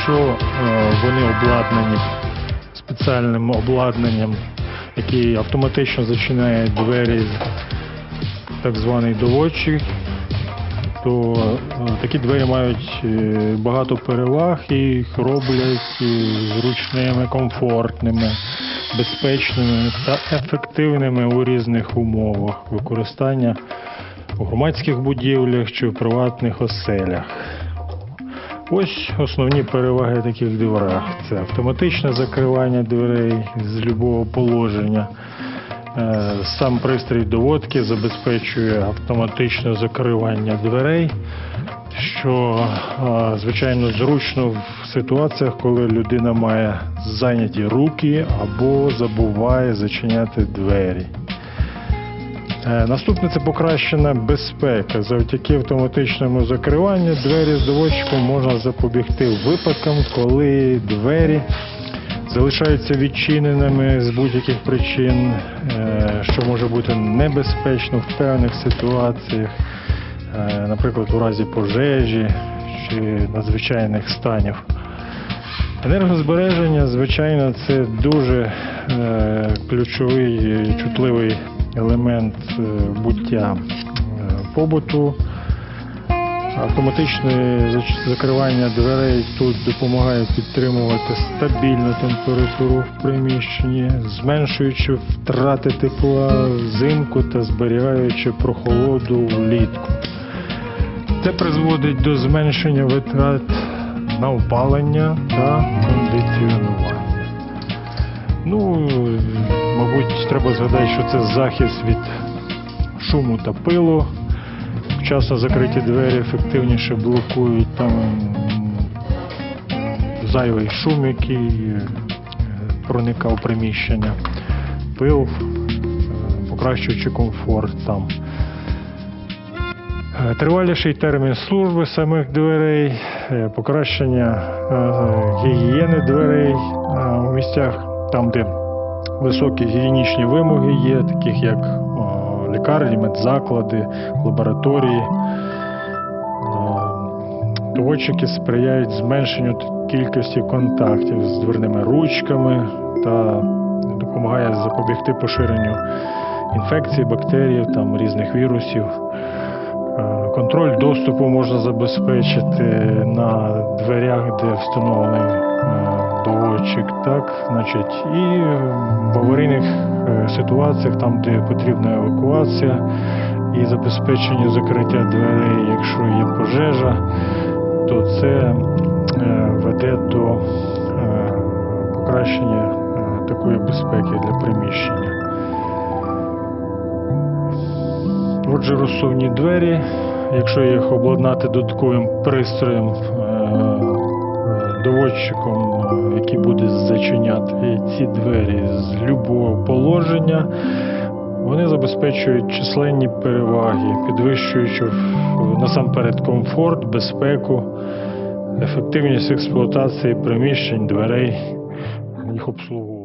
якщо вони обладнані спеціальним обладнанням, який автоматично зачиняє двері, так званий доводчик, то такі двері мають багато переваг і їх роблять зручними, комфортними, безпечними та ефективними у різних умовах використання у громадських будівлях чи в приватних оселях. Ось основні переваги таких дверей. Це автоматичне закривання дверей з будь-якого положення. Сам пристрій доводки забезпечує автоматичне закривання дверей, що, звичайно, зручно в ситуаціях, коли людина має зайняті руки або забуває зачиняти двері. Наступне – це покращена безпека. Завдяки автоматичному закриванню двері з доводчиком можна запобігти випадкам, коли двері залишаються відчиненими з будь-яких причин, що може бути небезпечно в певних ситуаціях, наприклад, у разі пожежі чи надзвичайних станів. Енергозбереження, звичайно, це дуже ключовий, чутливий елемент буття побуту. Автоматичне закривання дверей тут допомагає підтримувати стабільну температуру в приміщенні, зменшуючи втрати тепла взимку та зберігаючи прохолоду влітку. Це призводить до зменшення витрат на опалення та кондиціонування. Мабуть, треба згадати, що це захист від шуму та пилу. Вчасно закриті двері ефективніше блокують там зайвий шум, який проникав в приміщення, пил, покращуючи комфорт там. Триваліший термін служби самих дверей, покращення гігієни дверей у місцях, там, де високі гігієнічні вимоги є, таких як лікарні, медзаклади, лабораторії. Доводчики сприяють зменшенню кількості контактів з дверними ручками та допомагає запобігти поширенню інфекцій, бактерій, різних вірусів. Контроль доступу можна забезпечити на дверях, де встановлений доводчик, і в аварійних ситуаціях, там, де потрібна евакуація і забезпечення закриття дверей, якщо є пожежа, то це веде до покращення такої безпеки для приміщення. Отже, розсувні двері, якщо їх обладнати додатковим пристроєм, доводчиком, який буде зачиняти ці двері з будь-якого положення, вони забезпечують численні переваги, підвищуючи насамперед комфорт, безпеку, ефективність експлуатації приміщень, дверей, їх обслуговування.